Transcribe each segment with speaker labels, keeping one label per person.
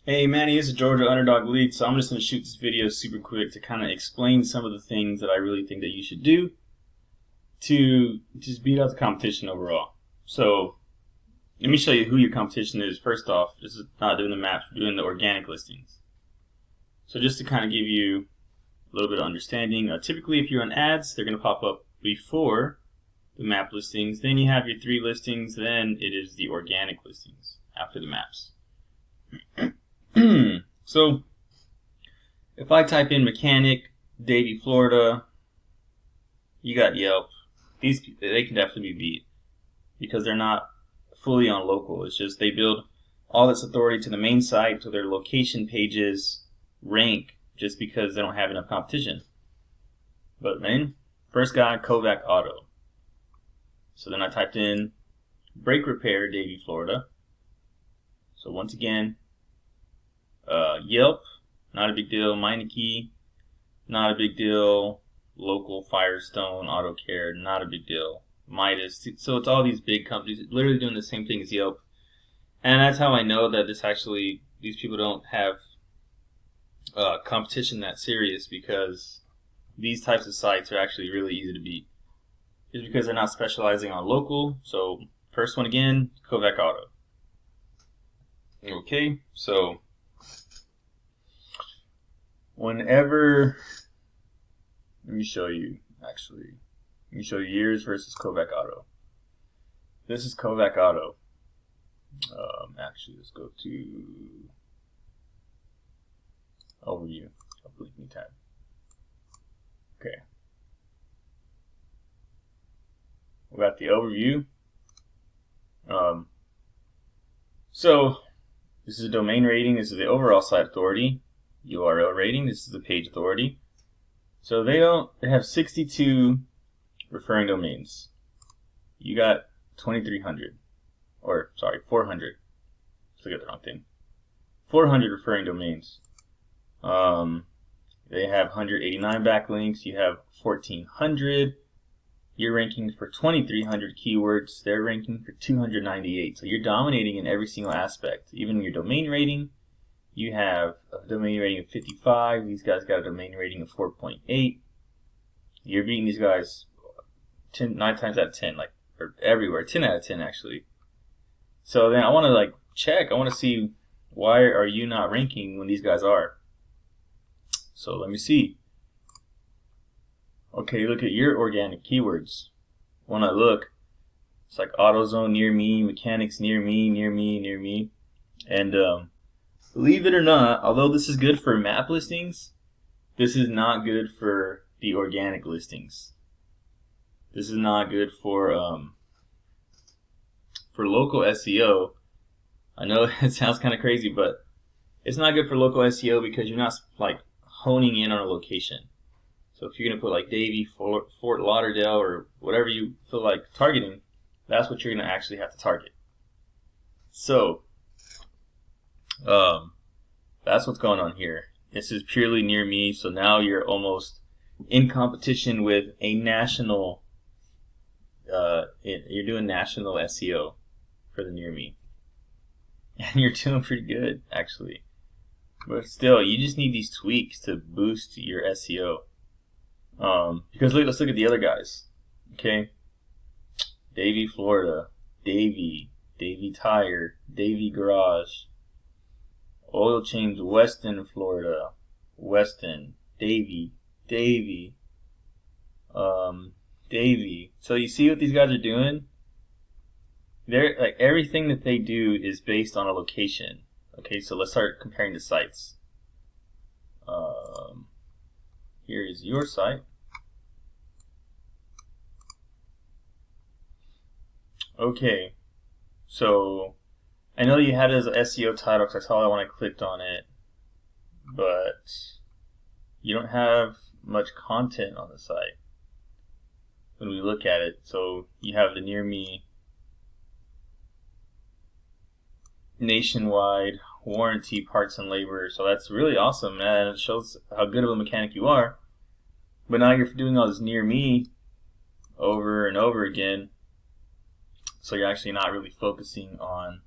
Speaker 1: Hey Manny, this is Georgia Underdog League, so I'm just going to shoot this video super quick to kind of explain some of the things that I really think that you should do to just beat out the competition overall. So let me show you who your competition is. First off, this is not doing the maps, we're doing the organic listings. So just to kind of give you a little bit of understanding, typically if you're on ads, they're going to pop up before the map listings. Then you have your 3 listings, then it is the organic listings after the maps. So if I type in mechanic, Davie, Florida, you got Yelp. They can definitely be beat because they're not fully on local. It's just they build all this authority to the main site so their location pages rank just because they don't have enough competition. But man, first guy, Kovac Auto. So then I typed in brake repair, Davie, Florida. So once again, Yelp, not a big deal. Meineke, not a big deal. Local, Firestone, Auto Care, not a big deal. Midas, so it's all these big companies literally doing the same thing as Yelp. And that's how I know that these people don't have competition that serious, because these types of sites are actually really easy to beat. It's because they're not specializing on local. So first one again, Kovac Auto. Okay, so whenever, let me show you yours versus Kovac Auto. This is Kovac Auto. Actually, let's go to overview. I'll blink me tab. Okay. We got the overview. So this is a domain rating. This is the overall site authority. URL rating. This is the page authority. So they have 62 referring domains. You got 2,300, or sorry, 400. Let's look at the wrong thing. 400 referring domains. They have 189 backlinks. You have 1,400. You're ranking for 2,300 keywords. They're ranking for 298. So you're dominating in every single aspect. Even your domain rating, you have a domain rating of 55. These guys got a domain rating of 4.8. You're beating these guys 9 times out of 10, or everywhere. 10 out of 10 actually. So then I want to check. I want to see, why are you not ranking when these guys are? So let me see. Okay, look at your organic keywords. When I look, it's like AutoZone near me, mechanics near me, near me, near me. And believe it or not, although this is good for map listings, this is not good for the organic listings. This is not good for local SEO. I know it sounds kind of crazy, but it's not good for local SEO because you're not honing in on a location. So if you're going to put Davie, Fort Lauderdale, or whatever you feel like targeting, that's what you're going to actually have to target. So that's what's going on here. This is purely near me, so now you're almost in competition with a national, you're doing national SEO for the near me. And you're doing pretty good, actually. But still, you just need these tweaks to boost your SEO. Because let's look at the other guys. Okay, Davie, Florida, Davie Tire, Davie Garage, Oil Change, Weston, Florida, Weston, Davie. So you see what these guys are doing? They're everything that they do is based on a location. Okay, so let's start comparing the sites. Here is your site. Okay, so I know you had it as an SEO title because that's all when I clicked on it, but you don't have much content on the site when we look at it. So you have the near me, nationwide, warranty, parts and labor. So that's really awesome, man. It shows how good of a mechanic you are. But now you're doing all this near me over and over again. So you're actually not really focusing on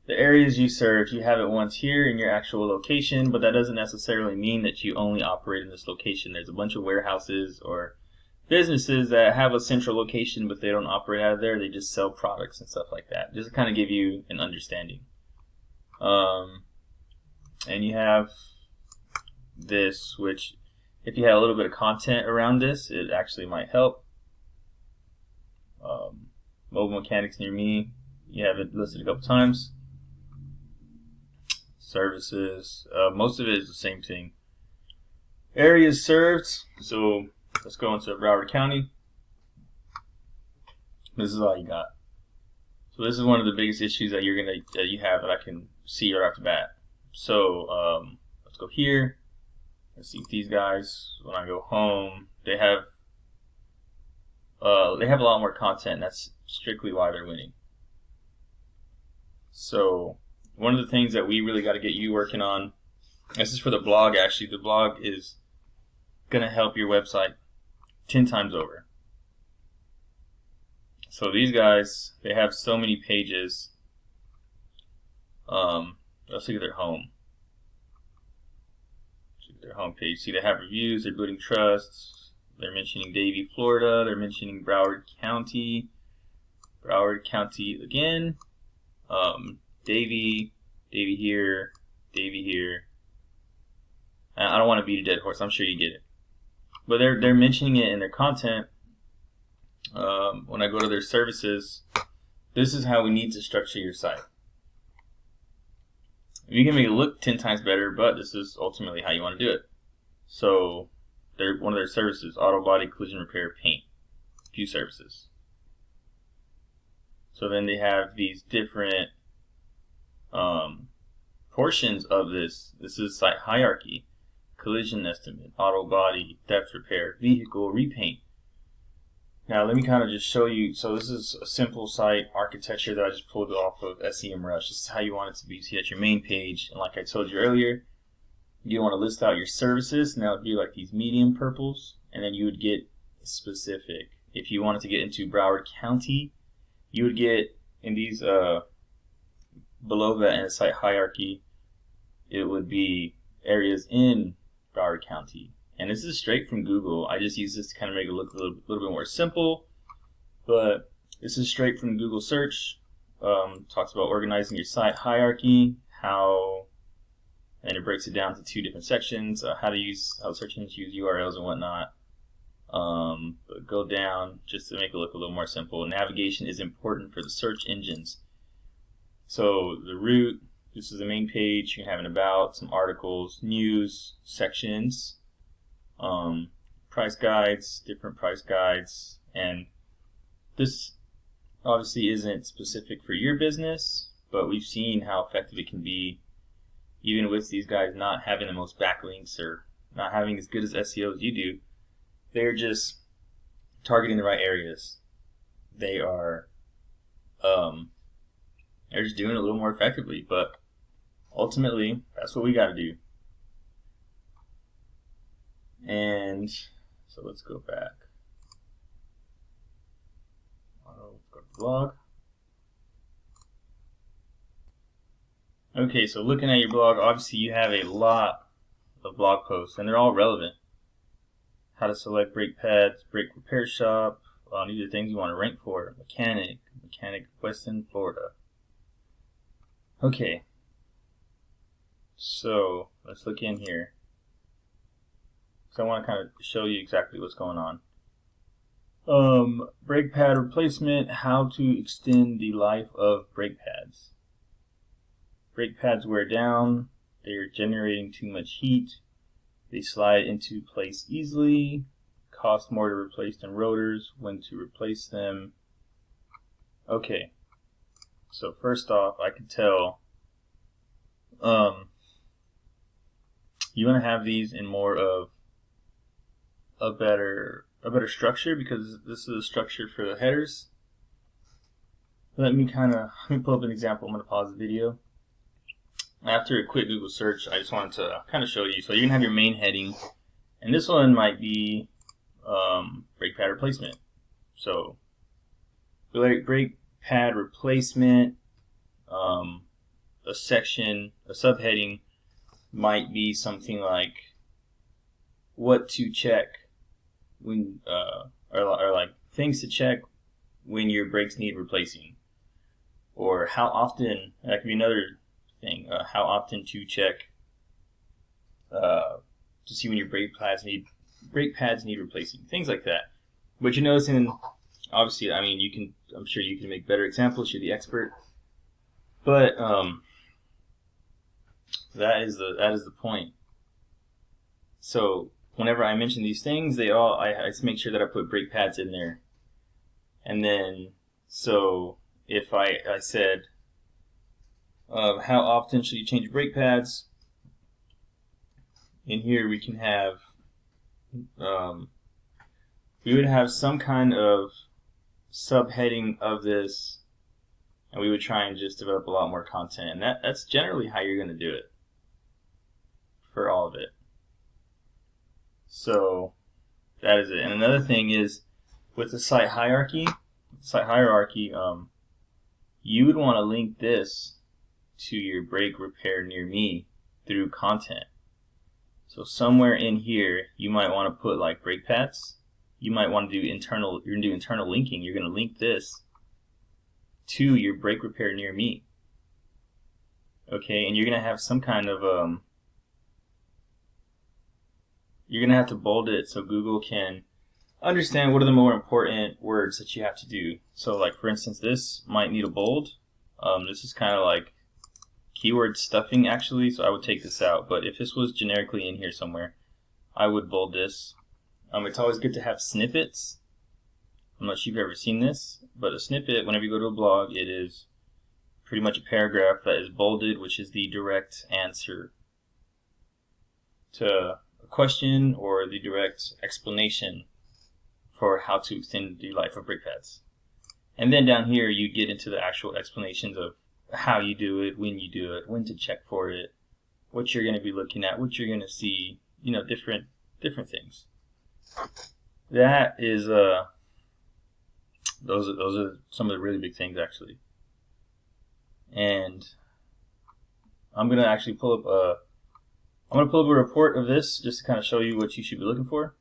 Speaker 1: the areas you serve, you have it once here in your actual location, but that doesn't necessarily mean that you only operate in this location. There's a bunch of warehouses or businesses that have a central location, but they don't operate out of there. They just sell products and stuff like that, just to kind of give you an understanding. And you have this, which if you had a little bit of content around this, it actually might help. Mobile mechanics near me, you have it listed a couple times. Services, most of it is the same thing. Areas served, so let's go into Broward County. This is all you got. So this is one of the biggest issues that you have that I can see right off the bat. So let's go here. Let's see if these guys, when I go home, they have a lot more content, and that's strictly why they're winning. So one of the things that we really got to get you working on, this is for the blog actually, the blog is going to help your website 10 times over. So these guys, they have so many pages. Let's look at their home. Look at their home page. See, they have reviews, they're building trusts, they're mentioning Davie, Florida, they're mentioning Broward County again, Davie here, Davie here. I don't want to beat a dead horse, I'm sure you get it. But they're mentioning it in their content. When I go to their services, this is how we need to structure your site. You can make it look 10 times better, but this is ultimately how you want to do it. So, one of their services, auto body, collision repair, paint. Few services. So then they have these different portions of this. This is site hierarchy, collision estimate, auto body, theft repair, vehicle repaint. Now let me kind of just show you. So this is a simple site architecture that I just pulled off of SEMrush. This is how you want it to be. So you got your main page, and like I told you earlier, you want to list out your services, and that would be like these medium purples, and then you would get specific. If you wanted to get into Broward County, you would get in these below that in the site hierarchy, it would be areas in Broward County. And this is straight from Google. I just use this to kind of make it look a little bit more simple. But this is straight from Google search. Talks about organizing your site hierarchy, and it breaks it down to 2 different sections. How search engines use URLs and whatnot. But go down just to make it look a little more simple. Navigation is important for the search engines. So the root, this is the main page. You have an about, some articles, news, sections, price guides, different price guides, and this obviously isn't specific for your business, but we've seen how effective it can be, even with these guys not having the most backlinks or not having as good as SEO as you do. They're just targeting the right areas. They're just doing it a little more effectively, but ultimately, that's what we got to do. And so let's go back. Let's go to the blog. Okay, so looking at your blog, obviously you have a lot of blog posts, and they're all relevant. How to select brake pads, brake repair shop. These are things you want to rank for. Mechanic, Weston, Florida. Okay, so let's look in here. So I want to kind of show you exactly what's going on. Brake pad replacement, how to extend the life of brake pads. Brake pads wear down, they are generating too much heat, they slide into place easily, cost more to replace than rotors, when to replace them. Okay, so first off, I can tell you want to have these in more of a better structure, because this is a structure for the headers. Let me pull up an example. I'm going to pause the video. After a quick Google search, I just wanted to kind of show you. So you're going to have your main heading, and this one might be brake pad replacement. So brake pad replacement, a section, a subheading might be something like what to check when, or like things to check when your brakes need replacing, or how often. That could be another thing. How often to check to see when your brake pads need replacing. Things like that. But you're noticing, obviously, I mean, I'm sure you can make better examples. You're the expert. But that is the point. So whenever I mention these things, I make sure that I put brake pads in there. And then, so if I said, how often should you change brake pads? In here we can have, we would have some kind of subheading of this, and we would try and just develop a lot more content. And that's generally how you're going to do it for all of it. So that is it. And another thing is, with the site hierarchy, you would want to link this to your brake repair near me through content. So somewhere in here, you might want to put like brake pads. You might want to do internal linking. You're going to link this to your brake repair near me. Okay, and you're going to have some kind of, you're going to have to bold it so Google can understand what are the more important words that you have to do. So like, for instance, this might need a bold. This is kind of like keyword stuffing actually, so I would take this out. But if this was generically in here somewhere, I would bold this. It's always good to have snippets. I'm not sure if you've ever seen this, but a snippet, whenever you go to a blog, it is pretty much a paragraph that is bolded, which is the direct answer to a question or the direct explanation for how to extend the life of brake pads. And then down here you get into the actual explanations of how you do it, when you do it, when to check for it, what you're going to be looking at, what you're going to see, different things. That is those are some of the really big things actually. And I'm going to actually pull up a report of this just to kind of show you what you should be looking for.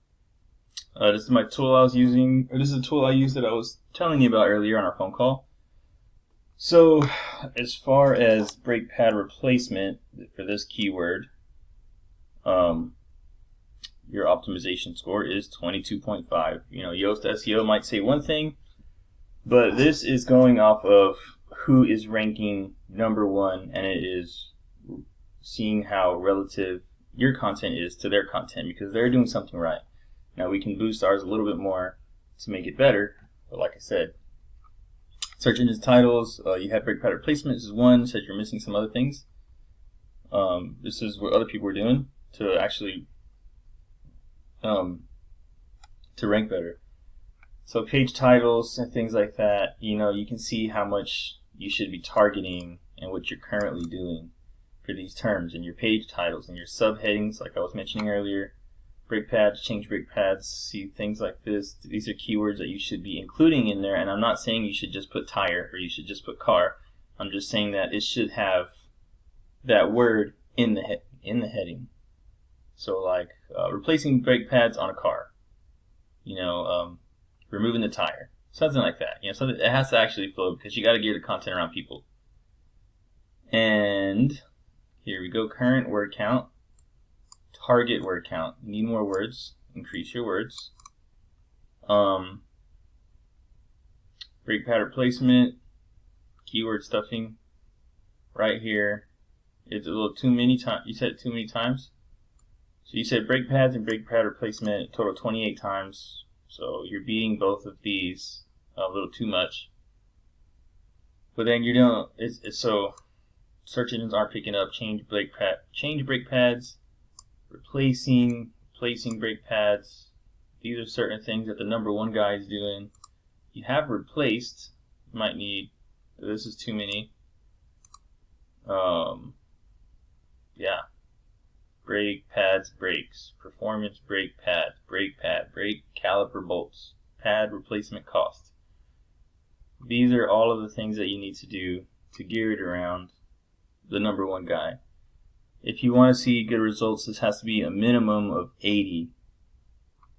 Speaker 1: This is my tool I was using, or this is a tool I used that I was telling you about earlier on our phone call. So, as far as brake pad replacement for this keyword, your optimization score is 22.5. Yoast SEO might say one thing, but this is going off of who is ranking number one, and it is seeing how relative your content is to their content because they're doing something right. Now we can boost ours a little bit more to make it better, but like I said, search engine titles, you have brake pad replacement. This is one. Said you're missing some other things. This is what other people are doing to actually to rank better. So page titles and things like that, you can see how much you should be targeting and what you're currently doing for these terms, and your page titles and your subheadings, like I was mentioning earlier. Brake pads, change brake pads, see things like this. These are keywords that you should be including in there, and I'm not saying you should just put tire or you should just put car. I'm just saying that it should have that word in the heading. So like replacing brake pads on a car, removing the tire, something like that. Something it has to actually flow because you got to gear the content around people. And here we go. Current word count. Target word count. You need more words. Increase your words. Brake pad replacement. Keyword stuffing. Right here. It's a little too many times. You said it too many times. So you said brake pads and brake pad replacement total 28 times. So you're beating both of these a little too much. But then you don't. So search engines aren't picking up change brake pads. Replacing brake pads. These are certain things that the number one guy is doing. You have replaced. You might need. This is too many. Yeah. Brake pads, brakes. Performance brake pad, brake caliper bolts. Pad replacement cost. These are all of the things that you need to do to gear it around the #1 guy. If you want to see good results, this has to be a minimum of 80.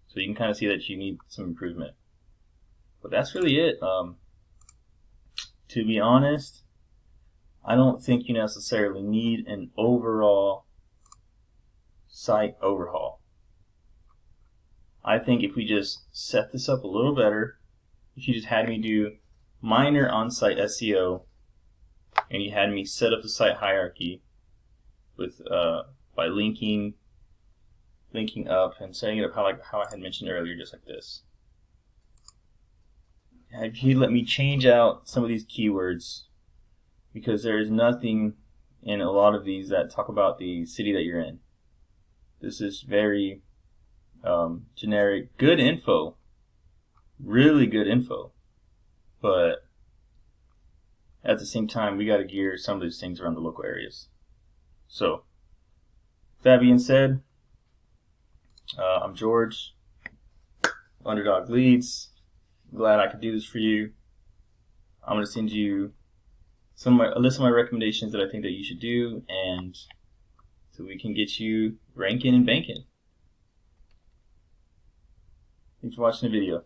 Speaker 1: So you can kind of see that you need some improvement. But that's really it. To be honest, I don't think you necessarily need an overall site overhaul. I think if we just set this up a little better, if you just had me do minor on-site SEO, and you had me set up the site hierarchy with by linking up and setting it up how I had mentioned earlier, just like this. If you let me change out some of these keywords, because there is nothing in a lot of these that talk about the city that you're in. This is very generic, good info, really good info, but at the same time, we got to gear some of these things around the local areas. So, that being said, I'm George, Underdog Leads. Glad I could do this for you. I'm going to send you a list of my recommendations that I think that you should do, and so we can get you ranking and banking. Thanks for watching the video.